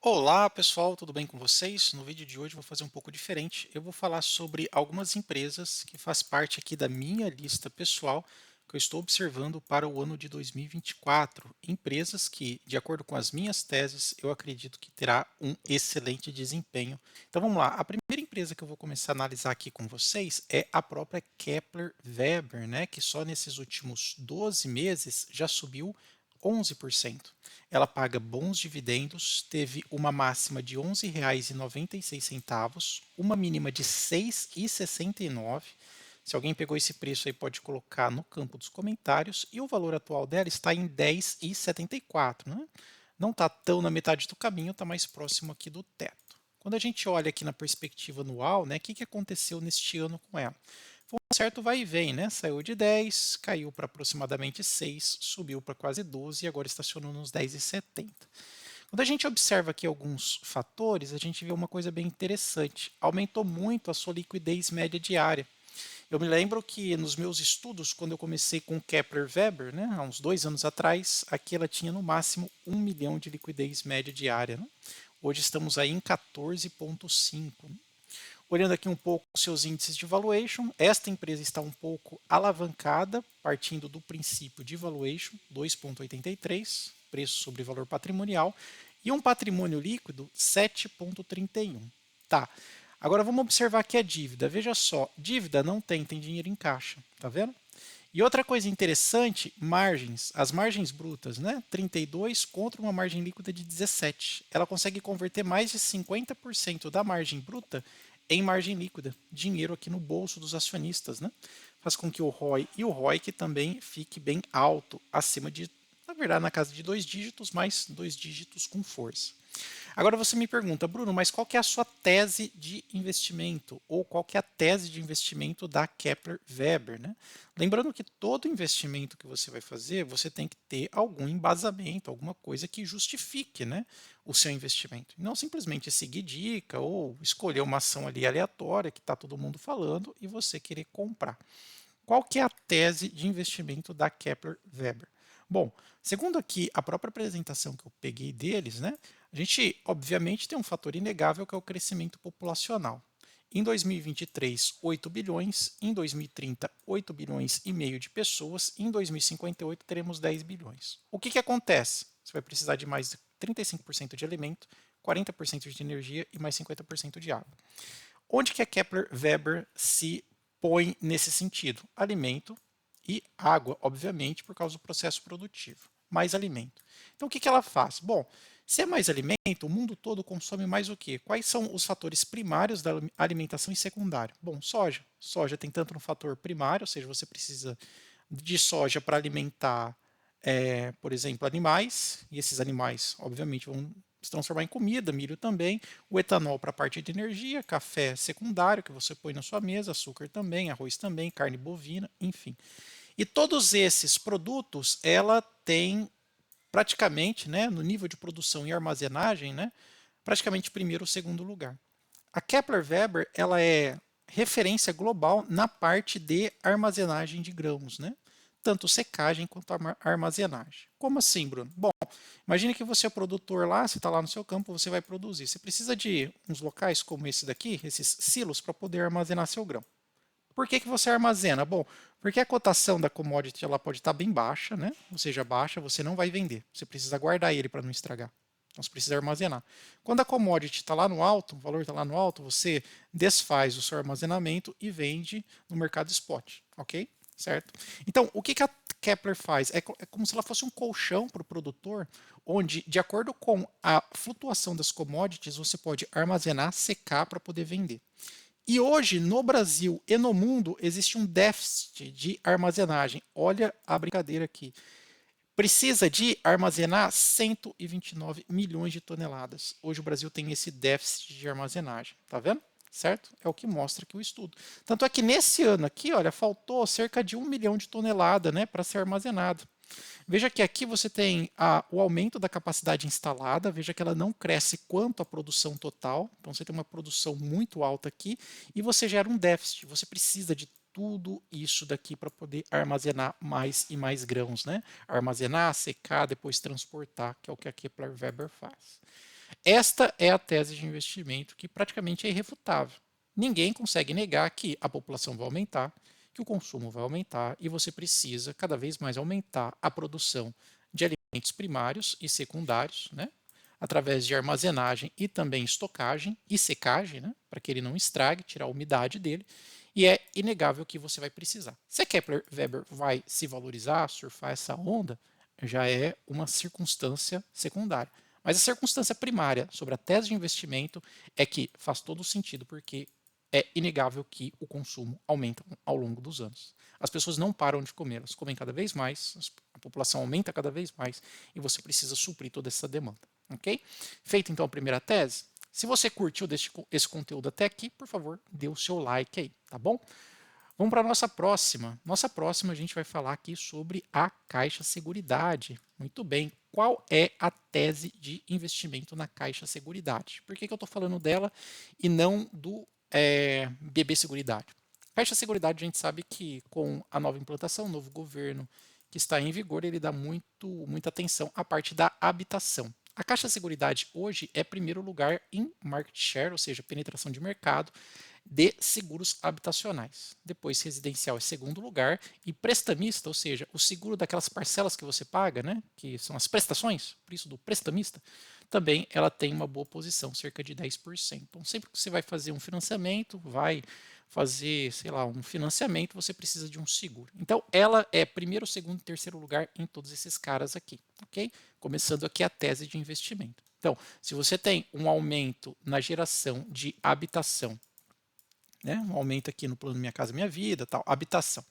Olá pessoal, tudo bem com vocês? No vídeo de hoje eu vou fazer um pouco diferente. Eu vou falar sobre algumas empresas que faz parte aqui da minha lista pessoal que eu estou observando para o ano de 2024. Empresas que, de acordo com as minhas teses, eu acredito que terá um excelente desempenho. Então vamos lá. A primeira empresa que eu vou começar a analisar aqui com vocês é a própria Kepler Weber, né, que só nesses últimos 12 meses já subiu 11%. Ela paga bons dividendos, teve uma máxima de R$ 11,96, uma mínima de R$ 6,69. Se alguém pegou esse preço aí, pode colocar no campo dos comentários. E o valor atual dela está em R$ 10,74, né? Não está tão na metade do caminho, está mais próximo aqui do teto. Quando a gente olha aqui na perspectiva anual, né, o que aconteceu neste ano com ela? Foi um certo vai e vem, né? Saiu de 10, caiu para aproximadamente 6, subiu para quase 12 e agora estacionou nos 10,70. Quando a gente observa aqui alguns fatores, a gente vê uma coisa bem interessante. Aumentou muito a sua liquidez média diária. Eu me lembro que nos meus estudos, quando eu comecei com Kepler Weber, né, há uns 2 anos atrás, aqui ela tinha no máximo 1 milhão de liquidez média diária. Né? Hoje estamos aí em 14,5. Olhando aqui um pouco os seus índices de valuation, esta empresa está um pouco alavancada, partindo do princípio de valuation 2,83, preço sobre valor patrimonial, e um patrimônio líquido 7,31. Tá. Agora vamos observar aqui a dívida. Veja só, dívida não tem dinheiro em caixa, tá vendo? E outra coisa interessante, margens, as margens brutas, né? 32 contra uma margem líquida de 17. Ela consegue converter mais de 50% da margem bruta em margem líquida, dinheiro aqui no bolso dos acionistas, né? Faz com que o ROI e o ROIC também fique bem alto, acima de, na verdade, na casa de 2 dígitos, mais 2 dígitos com força. Agora você me pergunta, Bruno, mas qual que é a sua tese de investimento? Ou qual que é a tese de investimento da Kepler Weber, né? Lembrando que todo investimento que você vai fazer, você tem que ter algum embasamento, alguma coisa que justifique, né, o seu investimento. E não simplesmente seguir dica ou escolher uma ação ali aleatória que está todo mundo falando e você querer comprar. Qual que é a tese de investimento da Kepler Weber? Bom, segundo aqui a própria apresentação que eu peguei deles, né, a gente obviamente tem um fator inegável que é o crescimento populacional. Em 2023, 8 bilhões, em 2030, 8 bilhões e meio de pessoas, em 2058 teremos 10 bilhões. O que acontece? Você vai precisar de mais de 35% de alimento, 40% de energia e mais 50% de água. Onde que a Kepler Weber se põe nesse sentido? Alimento e água, obviamente, por causa do processo produtivo. Mais alimento. Então, o que ela faz? Bom, se é mais alimento, o mundo todo consome mais o quê? Quais são os fatores primários da alimentação e secundário? Bom, soja. Soja tem tanto no fator primário, ou seja, você precisa de soja para alimentar, por exemplo, animais, e esses animais, obviamente, vão se transformar em comida, milho também, o etanol para a parte de energia, café secundário que você põe na sua mesa, açúcar também, arroz também, carne bovina, enfim. E todos esses produtos, ela tem praticamente, né, no nível de produção e armazenagem, né, praticamente primeiro ou segundo lugar. A Kepler Weber, ela é referência global na parte de armazenagem de grãos, né? Tanto secagem quanto armazenagem. Como assim, Bruno? Bom, imagine que você é produtor lá, você está lá no seu campo, você vai produzir. Você precisa de uns locais como esse daqui, esses silos, para poder armazenar seu grão. Por que você armazena? Bom, porque a cotação da commodity ela pode estar bem baixa, né? Ou seja, baixa, você não vai vender. Você precisa guardar ele para não estragar. Então você precisa armazenar. Quando a commodity está lá no alto, o valor está lá no alto, você desfaz o seu armazenamento e vende no mercado spot, ok? Certo? Então, o que a Kepler faz? É como se ela fosse um colchão para o produtor, onde, de acordo com a flutuação das commodities, você pode armazenar, secar para poder vender. E hoje, no Brasil e no mundo, existe um déficit de armazenagem. Olha a brincadeira aqui. Precisa de armazenar 129 milhões de toneladas. Hoje o Brasil tem esse déficit de armazenagem. Tá vendo? Certo? É o que mostra aqui o estudo. Tanto é que nesse ano aqui, olha, faltou cerca de 1 milhão de tonelada, né, para ser armazenado. Veja que aqui você tem o aumento da capacidade instalada, veja que ela não cresce quanto a produção total, então você tem uma produção muito alta aqui e você gera um déficit, você precisa de tudo isso daqui para poder armazenar mais e mais grãos, né? Armazenar, secar, depois transportar, que é o que a Kepler Weber faz. esta é a tese de investimento que praticamente é irrefutável. Ninguém consegue negar que a população vai aumentar, que o consumo vai aumentar e você precisa cada vez mais aumentar a produção de alimentos primários e secundários, né? Através de armazenagem e também estocagem e secagem, né? Para que ele não estrague, tirar a umidade dele. E é inegável que você vai precisar. Se a Kepler Weber vai se valorizar, surfar essa onda, já é uma circunstância secundária. Mas a circunstância primária sobre a tese de investimento é que faz todo sentido, porque é inegável que o consumo aumenta ao longo dos anos. As pessoas não param de comer, elas comem cada vez mais, a população aumenta cada vez mais e você precisa suprir toda essa demanda. Ok? Feita então a primeira tese, se você curtiu esse conteúdo até aqui, por favor, dê o seu like aí, tá bom? Vamos para a nossa próxima. Nossa próxima a gente vai falar aqui sobre a Caixa Seguridade. Muito bem. Qual é a tese de investimento na Caixa Seguridade? Por que eu estou falando dela e não do BB Seguridade? Caixa Seguridade, a gente sabe que com a nova implantação, o novo governo que está em vigor, ele dá muita atenção à parte da habitação. A Caixa Seguridade hoje é primeiro lugar em market share, ou seja, penetração de mercado de seguros habitacionais. Depois, residencial é segundo lugar e prestamista, ou seja, o seguro daquelas parcelas que você paga, né, que são as prestações, por isso do prestamista, também ela tem uma boa posição, cerca de 10%. Então, sempre que você vai fazer um financiamento, vai fazer, sei lá, um financiamento, você precisa de um seguro. Então, ela é primeiro, segundo e terceiro lugar em todos esses caras aqui, ok? Começando aqui a tese de investimento. Então, se você tem um aumento na geração de habitação, né, um aumento aqui no plano Minha Casa Minha Vida, tal, habitação,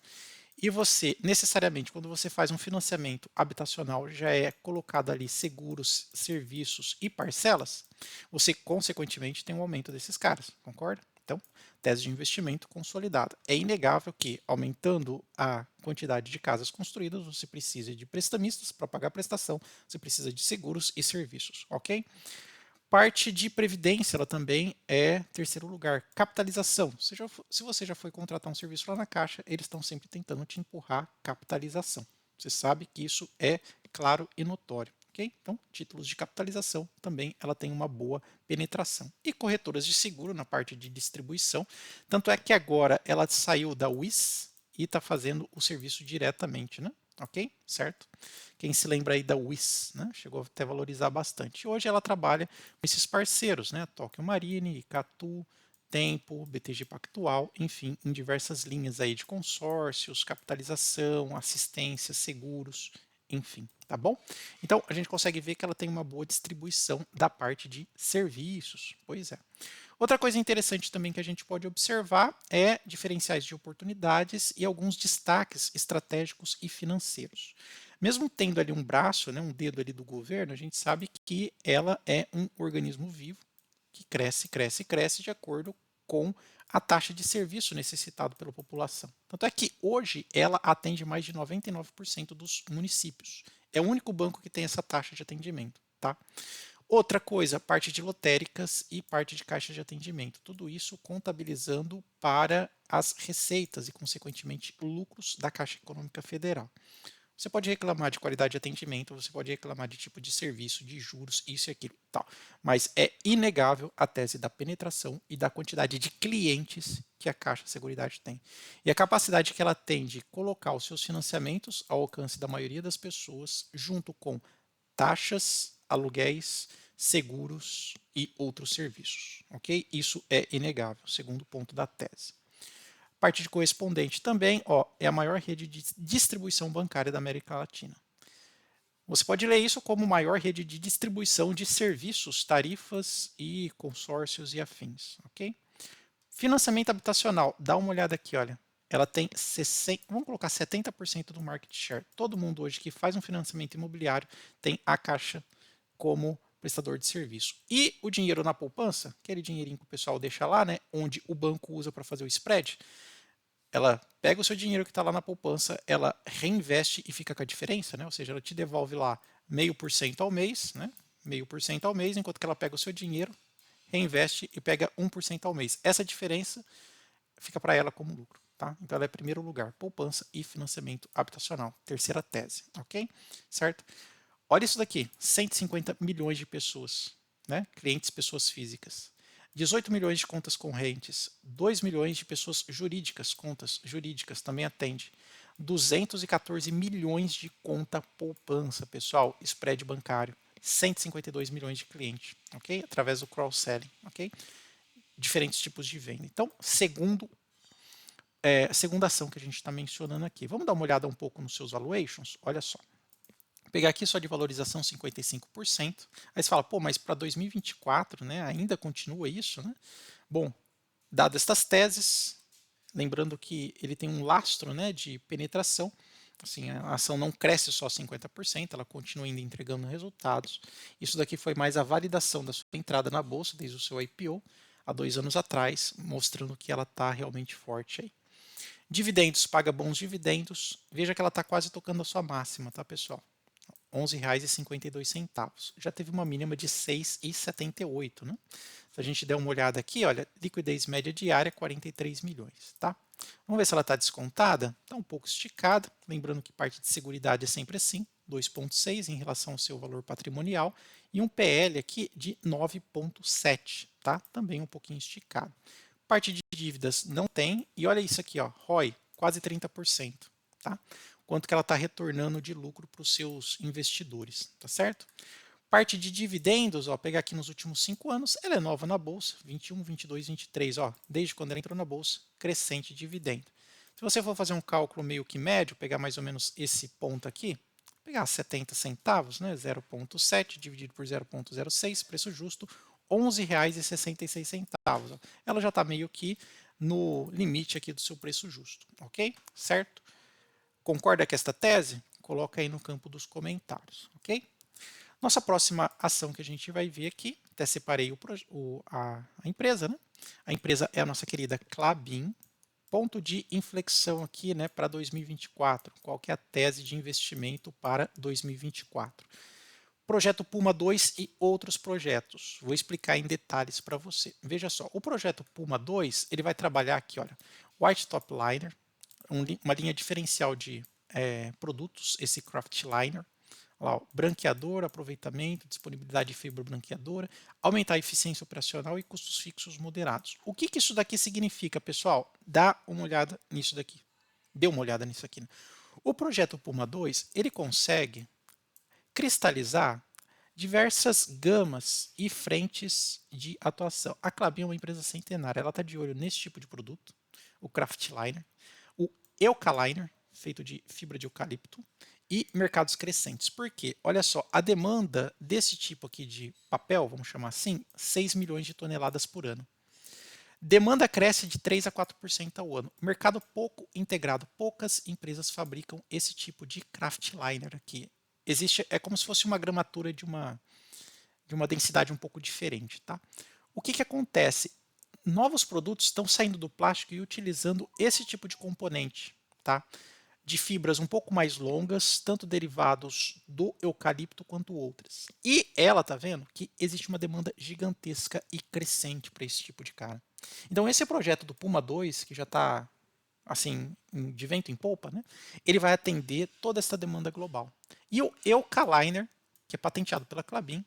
e você, necessariamente, quando você faz um financiamento habitacional, já é colocado ali seguros, serviços e parcelas, você, consequentemente, tem um aumento desses caras, concorda? Então, tese de investimento consolidada. É inegável que, aumentando a quantidade de casas construídas, você precisa de prestamistas para pagar a prestação, você precisa de seguros e serviços, ok? Parte de previdência, ela também é terceiro lugar. Capitalização. Se você já foi contratar um serviço lá na Caixa, eles estão sempre tentando te empurrar capitalização. Você sabe que isso é claro e notório. Okay? Então, títulos de capitalização também ela tem uma boa penetração. E corretoras de seguro na parte de distribuição. Tanto é que agora ela saiu da WIS e está fazendo o serviço diretamente, né? Ok? Certo? Quem se lembra aí da WIS, né? Chegou até a valorizar bastante. Hoje ela trabalha com esses parceiros, né? Tóquio Marine, Icatu, Tempo, BTG Pactual, enfim, em diversas linhas aí de consórcios, capitalização, assistência, seguros, enfim, tá bom? Então a gente consegue ver que ela tem uma boa distribuição da parte de serviços. Pois é. Outra coisa interessante também que a gente pode observar é diferenciais de oportunidades e alguns destaques estratégicos e financeiros. Mesmo tendo ali um braço, né, um dedo ali do governo, a gente sabe que ela é um organismo vivo que cresce, cresce, cresce de acordo com a taxa de serviço necessitado pela população. Tanto é que hoje ela atende mais de 99% dos municípios. É o único banco que tem essa taxa de atendimento, tá? Outra coisa, parte de lotéricas e parte de caixa de atendimento. Tudo isso contabilizando para as receitas e, consequentemente, lucros da Caixa Econômica Federal. Você pode reclamar de qualidade de atendimento, você pode reclamar de tipo de serviço, de juros, isso e aquilo, tal. Mas é inegável a tese da penetração e da quantidade de clientes que a Caixa Seguridade tem. E a capacidade que ela tem de colocar os seus financiamentos ao alcance da maioria das pessoas, junto com taxas, aluguéis, seguros e outros serviços, ok? Isso é inegável, segundo ponto da tese. Parte de correspondente também, ó, é a maior rede de distribuição bancária da América Latina. Você pode ler isso como maior rede de distribuição de serviços, tarifas e consórcios e afins, ok? Financiamento habitacional, dá uma olhada aqui, olha. Ela tem 60, vamos colocar 70% do market share. Todo mundo hoje que faz um financiamento imobiliário tem a Caixa como prestador de serviço. E o dinheiro na poupança, aquele dinheirinho que o pessoal deixa lá, né, onde o banco usa para fazer o spread, ela pega o seu dinheiro que está lá na poupança, ela reinveste e fica com a diferença, né? Ou seja, ela te devolve lá 0,5% ao mês, né? 0,5% ao mês, enquanto que ela pega o seu dinheiro, reinveste e pega 1% ao mês. Essa diferença fica para ela como lucro, tá? Então ela é primeiro lugar, poupança e financiamento habitacional, terceira tese, ok? Certo? Olha isso daqui, 150 milhões de pessoas né? Clientes pessoas físicas. 18 milhões de contas correntes, 2 milhões de pessoas jurídicas, contas jurídicas também atende. 214 milhões de conta poupança, pessoal, spread bancário. 152 milhões de clientes, ok? Através do cross-selling, ok? Diferentes tipos de venda. Então, segunda ação que a gente está mencionando aqui. Vamos dar uma olhada um pouco nos seus valuations? Olha só. Vou pegar aqui sua de valorização 55%. Aí você fala, pô, mas para 2024, né, ainda continua isso, né? Bom, dadas estas teses, lembrando que ele tem um lastro, né, de penetração, assim, a ação não cresce só 50%, ela continua ainda entregando resultados. Isso daqui foi mais a validação da sua entrada na bolsa desde o seu IPO há 2 anos atrás, mostrando que ela está realmente forte aí. Dividendos, paga bons dividendos. Veja que ela está quase tocando a sua máxima, tá, pessoal? R$ 11,52. Já teve uma mínima de 6,78, né? Se a gente der uma olhada aqui, olha, liquidez média diária 43 milhões, tá? Vamos ver se ela está descontada. Está um pouco esticada, lembrando que parte de seguridade é sempre assim, 2,6 em relação ao seu valor patrimonial e um PL aqui de 9,7, tá? Também um pouquinho esticado. Parte de dívidas não tem, e olha isso aqui, ó, ROI, quase 30%, tá? Quanto que ela está retornando de lucro para os seus investidores, tá certo? Parte de dividendos, ó, pegar aqui nos últimos 5 anos, ela é nova na bolsa, 21, 22, 23, ó, desde quando ela entrou na bolsa, crescente dividendo. Se você for fazer um cálculo meio que médio, pegar mais ou menos esse ponto aqui, pegar 70 centavos, né, 0,7 dividido por 0,06, preço justo, R$ 11,66. Ela já está meio que no limite aqui do seu preço justo, ok? Certo? Concorda com esta tese? Coloca aí no campo dos comentários, ok? Nossa próxima ação que a gente vai ver aqui, até separei a empresa, né? A empresa é a nossa querida Klabin. Ponto de inflexão aqui, né, para 2024. Qual que é a tese de investimento para 2024? Projeto Puma 2 e outros projetos. Vou explicar em detalhes para você. Veja só, o projeto Puma 2, ele vai trabalhar aqui, olha, White Top Liner, uma linha diferencial de produtos, esse Craft Liner, lá, ó, branqueador, aproveitamento, disponibilidade de fibra branqueadora, aumentar a eficiência operacional e custos fixos moderados. O que isso daqui significa, pessoal? Dá uma olhada nisso daqui. Dê uma olhada nisso aqui. Né? O projeto Puma 2, ele consegue cristalizar diversas gamas e frentes de atuação. A Klabin é uma empresa centenária, ela está de olho nesse tipo de produto, o Craftliner, o Eucaliner, feito de fibra de eucalipto, e mercados crescentes. Por quê? Olha só, a demanda desse tipo aqui de papel, vamos chamar assim, 6 milhões de toneladas por ano. Demanda cresce de 3 a 4% ao ano. Mercado pouco integrado, poucas empresas fabricam esse tipo de craftliner aqui. Existe, é como se fosse uma gramatura de uma densidade um pouco diferente, tá? O que acontece? Novos produtos estão saindo do plástico e utilizando esse tipo de componente, tá? De fibras um pouco mais longas, tanto derivados do eucalipto quanto outras. E ela tá vendo que existe uma demanda gigantesca e crescente para esse tipo de cara. Então esse projeto do Puma 2, que já está assim de vento em polpa, né? Ele vai atender toda essa demanda global. E o Eucaliner, que é patenteado pela Klabin,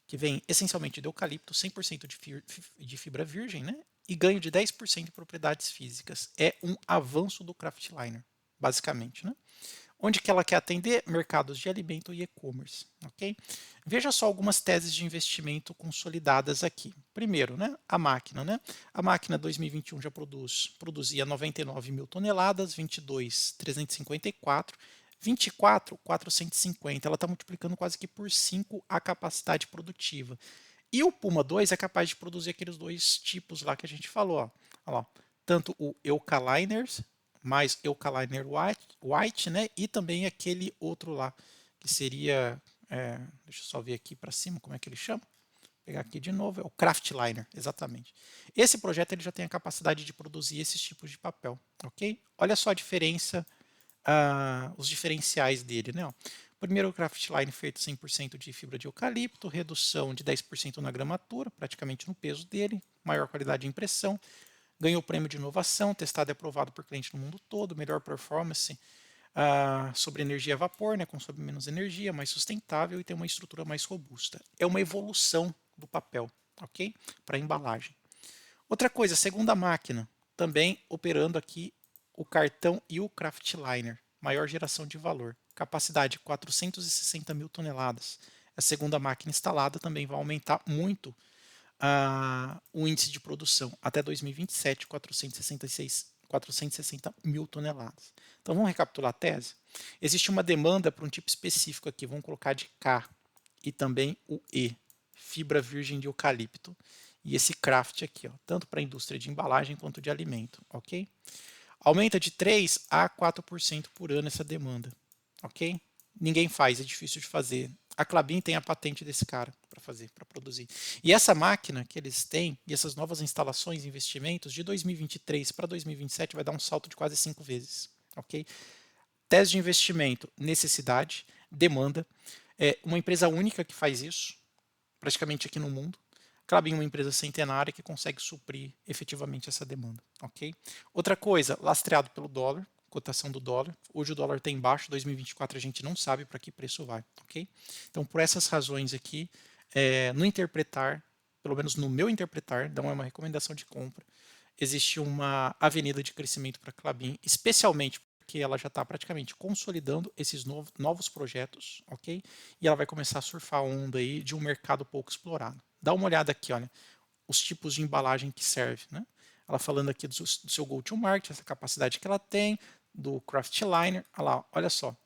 que vem essencialmente de eucalipto, 100% de fibra virgem, né? E ganho de 10% de propriedades físicas. É um avanço do Craftliner, basicamente, né? Onde que ela quer atender? Mercados de alimento e e-commerce, ok? Veja só algumas teses de investimento consolidadas aqui. Primeiro, né, a máquina, né? A máquina 2021 já produzia 99 mil toneladas, 22, 354, 24, 450. Ela está multiplicando quase que por 5 a capacidade produtiva. E o Puma 2 é capaz de produzir aqueles dois tipos lá que a gente falou, ó. Olha lá, tanto o Eucaliners mais Eucaliner White, né? E também aquele outro lá, que seria, deixa eu só ver aqui para cima como é que ele chama. Vou pegar aqui de novo, é o Craftliner, exatamente. Esse projeto ele já tem a capacidade de produzir esses tipos de papel, ok? Olha só a diferença, os diferenciais dele, né? Ó. Primeiro, o Craftline feito 100% de fibra de eucalipto, redução de 10% na gramatura, praticamente no peso dele, maior qualidade de impressão, ganhou o prêmio de inovação, testado e aprovado por cliente no mundo todo, melhor performance sobre energia a vapor, né, consome menos energia, mais sustentável e tem uma estrutura mais robusta. É uma evolução do papel, ok? Para embalagem. Outra coisa, segunda máquina, também operando aqui o cartão e o kraftliner, maior geração de valor, capacidade 460 mil toneladas. A segunda máquina instalada também vai aumentar muito o índice de produção até 2027, 460 mil toneladas. Então vamos recapitular a tese? Existe uma demanda para um tipo específico aqui, vamos colocar de K, e também o E, fibra virgem de eucalipto, e esse kraft aqui, ó, tanto para a indústria de embalagem quanto de alimento, ok? Aumenta de 3 a 4% por ano essa demanda, ok? Ninguém faz, é difícil de fazer. A Klabin tem a patente desse cara para fazer, para produzir. E essa máquina que eles têm, e essas novas instalações e investimentos, de 2023 para 2027 vai dar um salto de quase 5 vezes, ok? Tese de investimento, necessidade, demanda. É uma empresa única que faz isso, praticamente aqui no mundo. Klabin é uma empresa centenária que consegue suprir efetivamente essa demanda, ok? Outra coisa, lastreado pelo dólar, cotação do dólar. Hoje o dólar está embaixo, 2024 a gente não sabe para que preço vai, ok? Então, por essas razões aqui, no interpretar, pelo menos no meu interpretar, não é uma recomendação de compra, existe uma avenida de crescimento para a Klabin, especialmente porque ela já está praticamente consolidando esses novos projetos, ok? E ela vai começar a surfar a onda aí de um mercado pouco explorado. Dá uma olhada aqui, olha, os tipos de embalagem que serve, né? Ela falando aqui do seu go-to-market, essa capacidade que ela tem, do kraftliner, olha lá, olha só.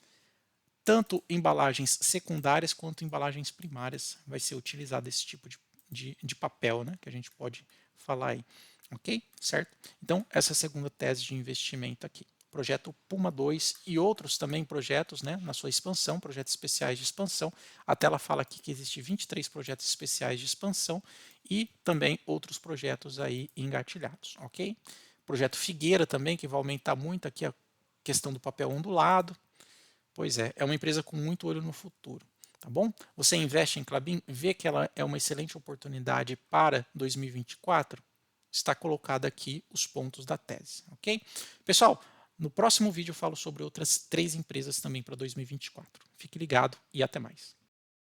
Tanto embalagens secundárias quanto embalagens primárias vai ser utilizado esse tipo de papel, né? Que a gente pode falar aí. Ok? Certo? Então, essa é a segunda tese de investimento aqui. Projeto Puma 2 e outros também projetos, né, na sua expansão, projetos especiais de expansão. Até ela fala aqui que existe 23 projetos especiais de expansão e também outros projetos aí engatilhados, ok? Projeto Figueira também, que vai aumentar muito aqui a questão do papel ondulado. Pois é uma empresa com muito olho no futuro. Tá bom? Você investe em Klabin, vê que ela é uma excelente oportunidade para 2024, está colocado aqui os pontos da tese, ok? Pessoal, no próximo vídeo eu falo sobre outras 3 empresas também para 2024. Fique ligado e até mais.